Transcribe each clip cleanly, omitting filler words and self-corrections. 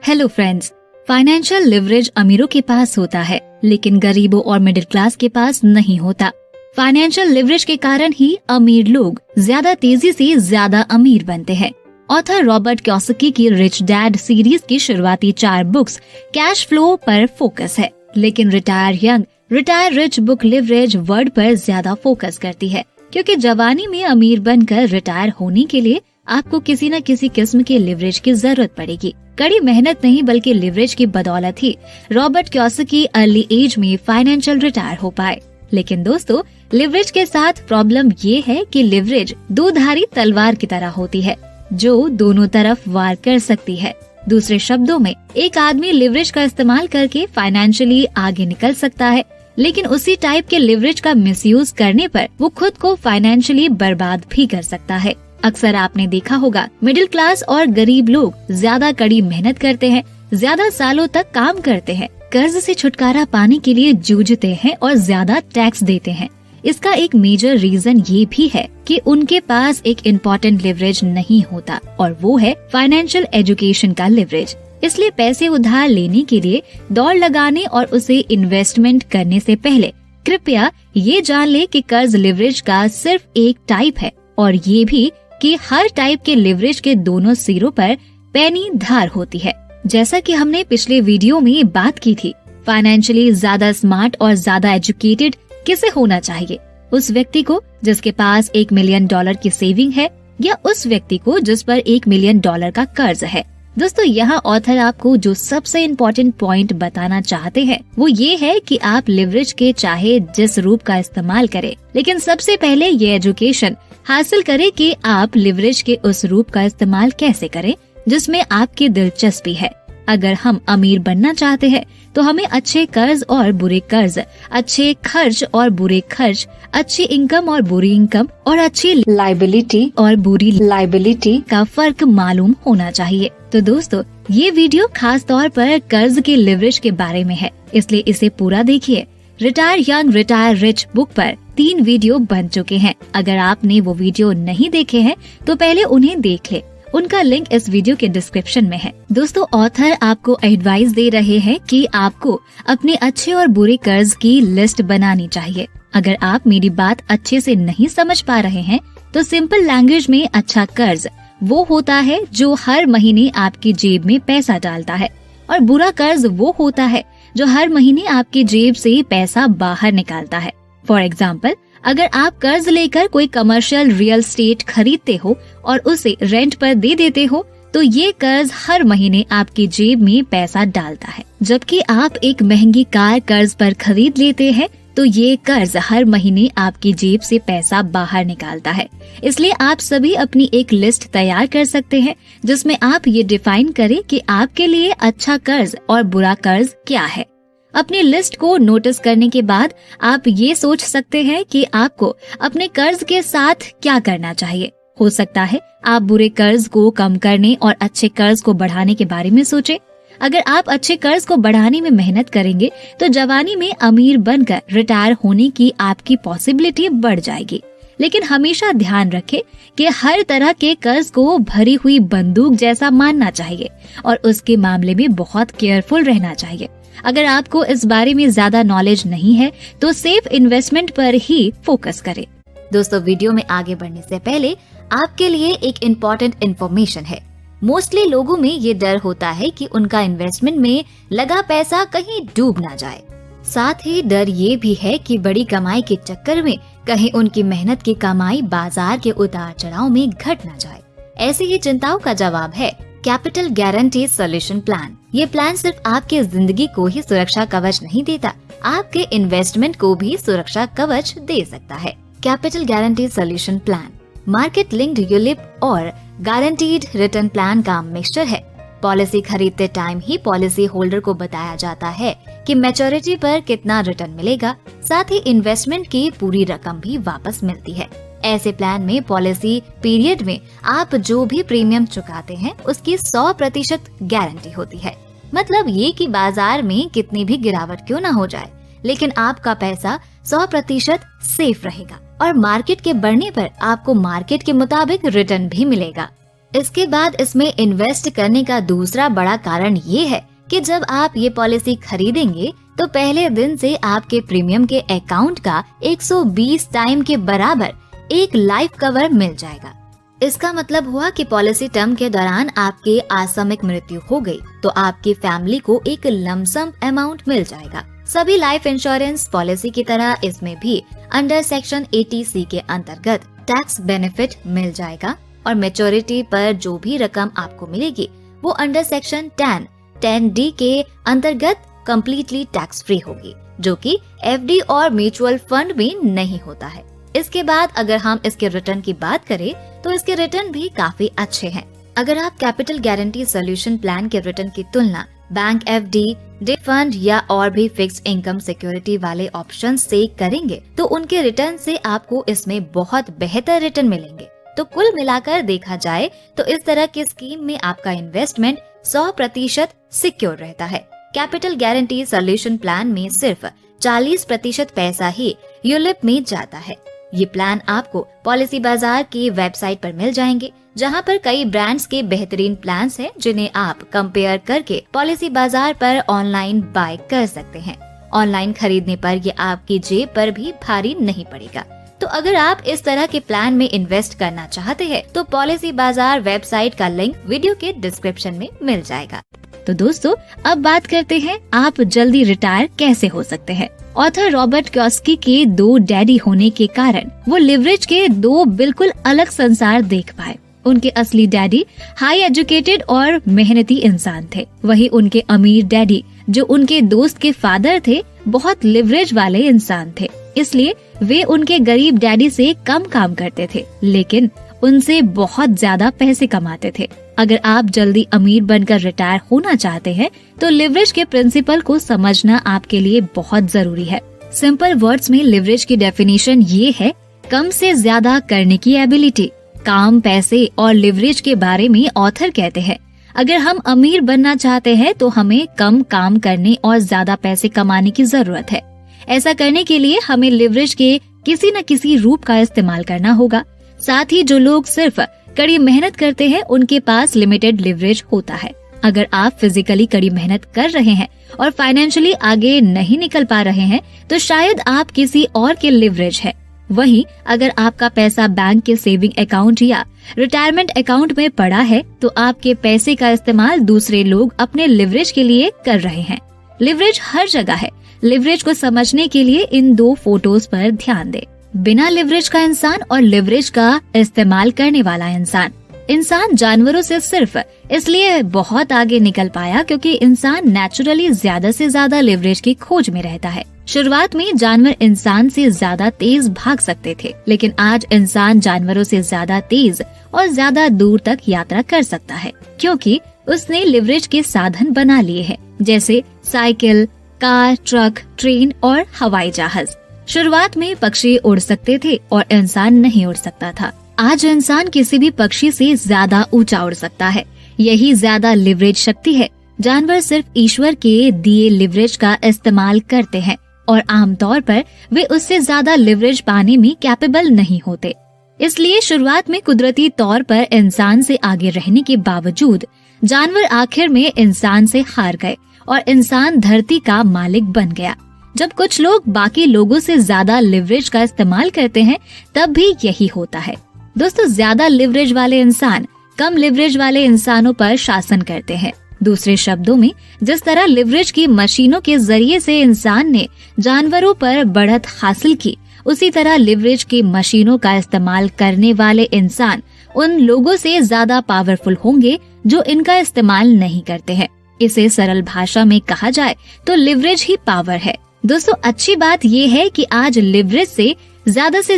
Hello friends, financial leverage अमीरों के पास होता है, लेकिन गरीबों और मिडिल क्लास के पास नहीं होता। फाइनेंशियल लिवरेज के कारण ही अमीर लोग ज्यादा तेजी से ज्यादा अमीर बनते हैं। ऑथर रॉबर्ट कियोसाकी की रिच डैड सीरीज की शुरुआती 4 बुक्स कैश फ्लो पर फोकस है, लेकिन retire young retire rich book leverage word पर ज्यादा फोकस करती है, क्योंकि जवानी में अमीर बनकर रिटायर होने के लिए आपको किसी न किसी किस्म के लिवरेज की जरूरत पड़ेगी। कड़ी मेहनत नहीं बल्कि लिवरेज की बदौलत ही रॉबर्ट कियोसाकी अर्ली एज में फाइनेंशियल रिटायर हो पाए। लेकिन दोस्तों, लिवरेज के साथ प्रॉब्लम ये है कि लिवरेज दो-धारी तलवार की तरह होती है, जो दोनों तरफ वार कर सकती है। दूसरे शब्दों में, एक आदमी लिवरेज का इस्तेमाल करके फाइनेंशियली आगे निकल सकता है, लेकिन उसी टाइप के लिवरेज का मिसयूज करने पर वो खुद को फाइनेंशियली बर्बाद भी कर सकता है। अक्सर आपने देखा होगा, मिडिल क्लास और गरीब लोग ज्यादा कड़ी मेहनत करते हैं, ज्यादा सालों तक काम करते हैं, कर्ज से छुटकारा पाने के लिए जूझते हैं और ज्यादा टैक्स देते हैं। इसका एक मेजर रीजन ये भी है कि उनके पास एक इम्पोर्टेंट लिवरेज नहीं होता, और वो है फाइनेंशियल एजुकेशन का लिवरेज। इसलिए पैसे उधार लेने के लिए दौड़ लगाने और उसे इन्वेस्टमेंट करने से पहले कृपया ये जान ले कि कर्ज लिवरेज का सिर्फ एक टाइप है, और ये भी कि हर टाइप के लिवरेज के दोनों सिरों पर पैनी धार होती है। जैसा कि हमने पिछले वीडियो में बात की थी, फाइनेंशियली ज्यादा स्मार्ट और ज्यादा एजुकेटेड किसे होना चाहिए? उस व्यक्ति को जिसके पास $1 मिलियन की सेविंग है, या उस व्यक्ति को जिस पर $1 मिलियन का कर्ज है? दोस्तों, यहाँ ऑथर आपको जो सबसे इम्पोर्टेंट पॉइंट बताना चाहते हैं वो ये है कि आप लिवरेज के चाहे जिस रूप का इस्तेमाल करें, लेकिन सबसे पहले ये एजुकेशन हासिल करें कि आप लिवरेज के उस रूप का इस्तेमाल कैसे करें जिसमें आपकी दिलचस्पी है। अगर हम अमीर बनना चाहते हैं तो हमें अच्छे कर्ज और बुरे कर्ज, अच्छे खर्च और बुरे खर्च, अच्छी इनकम और बुरी इनकम, और अच्छी लायबिलिटी और बुरी लायबिलिटी का फर्क मालूम होना चाहिए। तो दोस्तों, ये वीडियो खास तौर पर कर्ज के लिवरेज के बारे में है, इसलिए इसे पूरा देखिए। Retire young retire rich book पर 3 वीडियो बन चुके हैं। अगर आपने वो वीडियो नहीं देखे हैं तो पहले उन्हें देख ले, उनका लिंक इस वीडियो के डिस्क्रिप्शन में है। दोस्तों, ऑथर आपको एडवाइस दे रहे हैं कि आपको अपने अच्छे और बुरे कर्ज की लिस्ट बनानी चाहिए। अगर आप मेरी बात अच्छे से नहीं समझ पा रहे हैं तो सिंपल लैंग्वेज में, अच्छा कर्ज वो होता है जो हर महीने आपकी जेब में पैसा डालता है, और बुरा कर्ज वो होता है जो हर महीने आपकी जेब से पैसा बाहर निकालता है। फॉर एग्जाम्पल, अगर आप कर्ज लेकर कोई कमर्शियल रियल एस्टेट खरीदते हो और उसे रेंट पर दे देते हो, तो ये कर्ज हर महीने आपकी जेब में पैसा डालता है। जबकि आप एक महंगी कार कर्ज पर खरीद लेते हैं तो ये कर्ज हर महीने आपकी जेब से पैसा बाहर निकालता है। इसलिए आप सभी अपनी एक लिस्ट तैयार कर सकते हैं जिसमें आप ये डिफाइन करें कि आपके लिए अच्छा कर्ज और बुरा कर्ज क्या है। अपनी लिस्ट को नोटिस करने के बाद आप ये सोच सकते हैं कि आपको अपने कर्ज के साथ क्या करना चाहिए। हो सकता है आप बुरे कर्ज को कम करने और अच्छे कर्ज को बढ़ाने के बारे में सोचें। अगर आप अच्छे कर्ज को बढ़ाने में मेहनत करेंगे तो जवानी में अमीर बनकर रिटायर होने की आपकी पॉसिबिलिटी बढ़ जाएगी। लेकिन हमेशा ध्यान रखें कि हर तरह के कर्ज को भरी हुई बंदूक जैसा मानना चाहिए और उसके मामले में बहुत केयरफुल रहना चाहिए। अगर आपको इस बारे में ज्यादा नॉलेज नहीं है तो सेफ इन्वेस्टमेंट पर ही फोकस करें। दोस्तों, वीडियो में आगे बढ़ने से पहले आपके लिए एक इम्पोर्टेंट इन्फॉर्मेशन है। मोस्टली लोगों में ये डर होता है कि उनका इन्वेस्टमेंट में लगा पैसा कहीं डूब ना जाए। साथ ही डर ये भी है कि बड़ी कमाई के चक्कर में कहीं उनकी मेहनत की कमाई बाजार के उतार चढ़ाव में घट ना जाए। ऐसी ही चिंताओं का जवाब है कैपिटल गारंटी सॉल्यूशन प्लान। ये प्लान सिर्फ आपकी जिंदगी को ही सुरक्षा कवच नहीं देता, आपके इन्वेस्टमेंट को भी सुरक्षा कवच दे सकता है। Capital guarantee solution plan market linked ULIP और गारंटीड रिटर्न प्लान का मिक्सचर है। पॉलिसी खरीदते टाइम ही पॉलिसी होल्डर को बताया जाता है कि मैच्योरिटी पर कितना रिटर्न मिलेगा, साथ ही इन्वेस्टमेंट की पूरी रकम भी वापस मिलती है। ऐसे प्लान में पॉलिसी पीरियड में आप जो भी प्रीमियम चुकाते हैं उसकी 100% गारंटी होती है। मतलब ये कि बाजार में कितनी भी गिरावट क्यों न हो जाए, लेकिन आपका पैसा 100% सेफ रहेगा और मार्केट के बढ़ने पर आपको मार्केट के मुताबिक रिटर्न भी मिलेगा। इसके बाद इसमें इन्वेस्ट करने का दूसरा बड़ा कारण ये है कि जब आप ये पॉलिसी खरीदेंगे तो पहले दिन से आपके प्रीमियम के अकाउंट का 120 टाइम के बराबर एक लाइफ कवर मिल जाएगा। इसका मतलब हुआ कि पॉलिसी टर्म के दौरान आपके आकस्मिक मृत्यु हो गई तो आपकी फैमिली को एक लमसम अमाउंट मिल जाएगा। सभी लाइफ इंश्योरेंस पॉलिसी की तरह इसमें भी अंडर सेक्शन 80C के अंतर्गत टैक्स बेनिफिट मिल जाएगा और मैच्योरिटी पर जो भी रकम आपको मिलेगी वो अंडर सेक्शन 10D के अंतर्गत कम्प्लीटली टैक्स फ्री होगी, जो कि FD और म्यूचुअल फंड में नहीं होता है। इसके बाद अगर हम इसके रिटर्न की बात करें तो इसके रिटर्न भी काफी अच्छे हैं। अगर आप कैपिटल गारंटी सॉल्यूशन प्लान के रिटर्न की तुलना बैंक FD, डे फंड या और भी फिक्स्ड इनकम सिक्योरिटी वाले ऑप्शन से करेंगे तो उनके रिटर्न से आपको इसमें बहुत बेहतर रिटर्न मिलेंगे। तो कुल मिलाकर देखा जाए तो इस तरह की स्कीम में आपका इन्वेस्टमेंट 100% सिक्योर रहता है। कैपिटल गारंटी सॉल्यूशन प्लान में सिर्फ 40% पैसा ही यूलिप में जाता है। ये प्लान आपको पॉलिसी बाजार की वेबसाइट पर मिल जाएंगे, जहां पर कई ब्रांड्स के बेहतरीन प्लान्स हैं जिन्हें आप कंपेयर करके पॉलिसी बाजार पर ऑनलाइन बाय कर सकते हैं। ऑनलाइन खरीदने पर ये आपकी जेब पर भी भारी नहीं पड़ेगा। तो अगर आप इस तरह के प्लान में इन्वेस्ट करना चाहते हैं तो पॉलिसी बाजार वेबसाइट का लिंक वीडियो के डिस्क्रिप्शन में मिल जाएगा। तो दोस्तों, अब बात करते हैं आप जल्दी रिटायर कैसे हो सकते हैं। ऑथर रॉबर्ट कियोसाकी के 2 डैडी होने के कारण वो लिवरेज के 2 बिल्कुल अलग संसार देख पाए। उनके असली डैडी हाई एजुकेटेड और मेहनती इंसान थे, वहीं उनके अमीर डैडी जो उनके दोस्त के फादर थे बहुत लिवरेज वाले इंसान थे। इसलिए वे उनके गरीब डैडी से कम काम करते थे लेकिन उनसे बहुत ज्यादा पैसे कमाते थे। अगर आप जल्दी अमीर बनकर रिटायर होना चाहते हैं तो लिवरेज के प्रिंसिपल को समझना आपके लिए बहुत जरूरी है। सिंपल वर्ड्स में लिवरेज की डेफिनेशन ये है कम से ज्यादा करने की एबिलिटी। काम, पैसे और लिवरेज के बारे में ऑथर कहते हैं अगर हम अमीर बनना चाहते हैं तो हमें कम काम करने और ज्यादा पैसे कमाने की जरूरत है। ऐसा करने के लिए हमें लिवरेज के किसी न किसी रूप का इस्तेमाल करना होगा। साथ ही जो लोग सिर्फ कड़ी मेहनत करते हैं उनके पास लिमिटेड लिवरेज होता है। अगर आप फिजिकली कड़ी मेहनत कर रहे हैं और फाइनेंशियली आगे नहीं निकल पा रहे हैं तो शायद आप किसी और के लिवरेज है। वहीं अगर आपका पैसा बैंक के सेविंग अकाउंट या रिटायरमेंट अकाउंट में पड़ा है तो आपके पैसे का इस्तेमाल दूसरे लोग अपने लिवरेज के लिए कर रहे हैं। लिवरेज हर जगह है। लिवरेज को समझने के लिए इन 2 फोटोज पर ध्यान दें। बिना लिवरेज का इंसान और लिवरेज का इस्तेमाल करने वाला इंसान। इंसान जानवरों से सिर्फ इसलिए बहुत आगे निकल पाया क्योंकि इंसान नेचुरली ज्यादा से ज्यादा लिवरेज की खोज में रहता है। शुरुआत में जानवर इंसान से ज्यादा तेज भाग सकते थे लेकिन आज इंसान जानवरों से ज्यादा तेज और ज्यादा दूर तक यात्रा कर सकता है क्योंकि उसने लिवरेज के साधन बना लिए हैं, जैसे साइकिल, कार, ट्रक, ट्रेन और हवाई जहाज। शुरुआत में पक्षी उड़ सकते थे और इंसान नहीं उड़ सकता था। आज इंसान किसी भी पक्षी से ज्यादा ऊंचा उड़ सकता है। यही ज्यादा लिवरेज शक्ति है। जानवर सिर्फ ईश्वर के दिए लिवरेज का इस्तेमाल करते हैं और आमतौर पर वे उससे ज्यादा लिवरेज पाने में कैपेबल नहीं होते। इसलिए शुरुआत में कुदरती तौर पर इंसान से आगे रहने के बावजूद जानवर आखिर में इंसान से हार गए और इंसान धरती का मालिक बन गया। जब कुछ लोग बाकी लोगों से ज्यादा लिवरेज का इस्तेमाल करते हैं तब भी यही होता है। दोस्तों, ज्यादा लिवरेज वाले इंसान कम लिवरेज वाले इंसानों पर शासन करते हैं। दूसरे शब्दों में, जिस तरह लिवरेज की मशीनों के जरिए से इंसान ने जानवरों पर बढ़त हासिल की, उसी तरह लिवरेज की मशीनों का इस्तेमाल करने वाले इंसान उन लोगों से ज्यादा पावरफुल होंगे जो इनका इस्तेमाल नहीं करते हैं। इसे सरल भाषा में कहा जाए तो लिवरेज ही पावर है। दोस्तों, अच्छी बात ये है कि आज लिवरेज से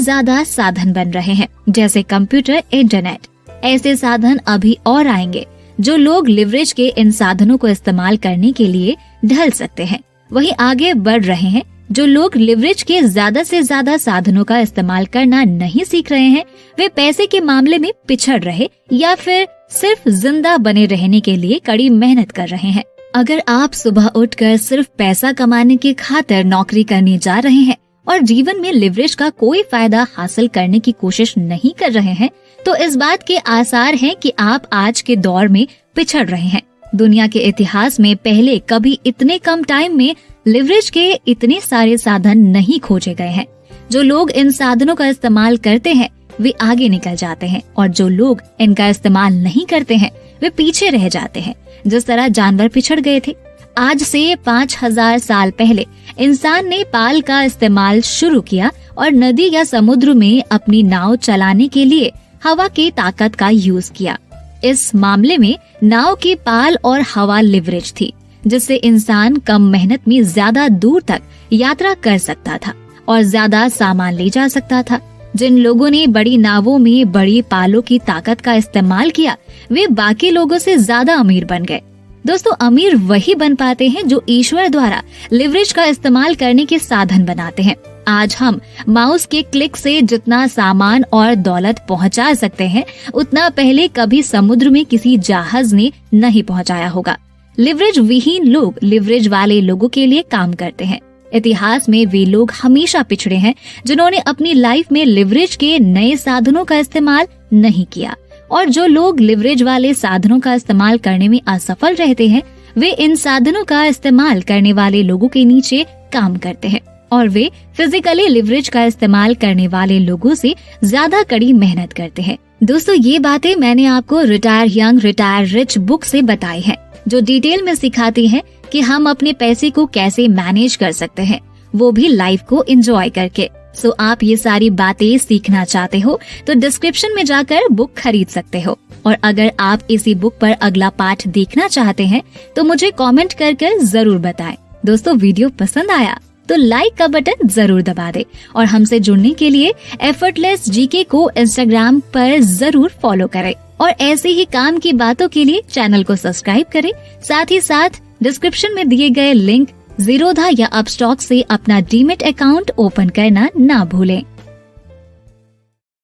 ज्यादा साधन बन रहे हैं, जैसे कंप्यूटर, इंटरनेट। ऐसे साधन अभी और आएंगे जो लोग लिवरेज के इन साधनों को इस्तेमाल करने के लिए ढल सकते हैं। वहीं आगे बढ़ रहे हैं जो लोग लिवरेज के ज्यादा से ज्यादा साधनों का इस्तेमाल करना नहीं सीख रहे हैं। वे पैसे के मामले में पिछड़ रहे या फिर सिर्फ जिंदा बने रहने के लिए कड़ी मेहनत कर रहे हैं। अगर आप सुबह उठकर सिर्फ पैसा कमाने की खातिर नौकरी करने जा रहे हैं और जीवन में लिवरेज का कोई फायदा हासिल करने की कोशिश नहीं कर रहे हैं, तो इस बात के आसार हैं कि आप आज के दौर में पिछड़ रहे हैं। दुनिया के इतिहास में पहले कभी इतने कम टाइम में लिवरेज के इतने सारे साधन नहीं खोजे गए हैं। जो लोग इन साधनों का इस्तेमाल करते हैं वे आगे निकल जाते हैं और जो लोग इनका इस्तेमाल नहीं करते हैं वे पीछे रह जाते हैं। जिस तरह जानवर पिछड़ गए थे, आज से 5000 साल पहले इंसान ने पाल का इस्तेमाल शुरू किया और नदी या समुद्र में अपनी नाव चलाने के लिए हवा की ताकत का यूज किया। इस मामले में नाव की पाल और हवा लिवरेज थी, जिससे इंसान कम मेहनत में ज्यादा दूर तक यात्रा कर सकता था और ज्यादा सामान ले जा सकता था। जिन लोगों ने बड़ी नावों में बड़ी पालों की ताकत का इस्तेमाल किया वे बाकी लोगों से ज्यादा अमीर बन गए। दोस्तों, अमीर वही बन पाते हैं जो ईश्वर द्वारा लिवरेज का इस्तेमाल करने के साधन बनाते हैं। आज हम माउस के क्लिक से जितना सामान और दौलत पहुंचा सकते हैं, उतना पहले कभी समुद्र में किसी जहाज ने नहीं पहुंचाया होगा। लिवरेज विहीन लोग लिवरेज वाले लोगों के लिए काम करते हैं। इतिहास में वे लोग हमेशा पिछड़े हैं जिन्होंने अपनी लाइफ में लिवरेज के नए साधनों का इस्तेमाल नहीं किया, और जो लोग लिवरेज वाले साधनों का इस्तेमाल करने में असफल रहते हैं वे इन साधनों का इस्तेमाल करने वाले लोगों के नीचे काम करते हैं और वे फिजिकली लिवरेज का इस्तेमाल करने वाले लोगों से ज्यादा कड़ी मेहनत करते हैं। दोस्तों, ये बातें मैंने आपको retire young retire rich book से बताई है, जो डिटेल में सिखाती है कि हम अपने पैसे को कैसे मैनेज कर सकते हैं, वो भी लाइफ को एंजॉय करके। सो आप ये सारी बातें सीखना चाहते हो तो डिस्क्रिप्शन में जाकर बुक खरीद सकते हो। और अगर आप इसी बुक पर अगला पार्ट देखना चाहते हैं तो मुझे कमेंट कर जरूर बताएं। दोस्तों, वीडियो पसंद आया तो लाइक का बटन जरूर दबा दे और हमसे जुड़ने के लिए एफर्टलेस जीके को इंस्टाग्राम पर जरूर फॉलो करें और ऐसे ही काम की बातों के लिए चैनल को सब्सक्राइब करें। साथ ही साथ डिस्क्रिप्शन में दिए गए लिंक ज़ीरोधा या अपस्टॉक से अपना डीमैट अकाउंट ओपन करना ना भूलें।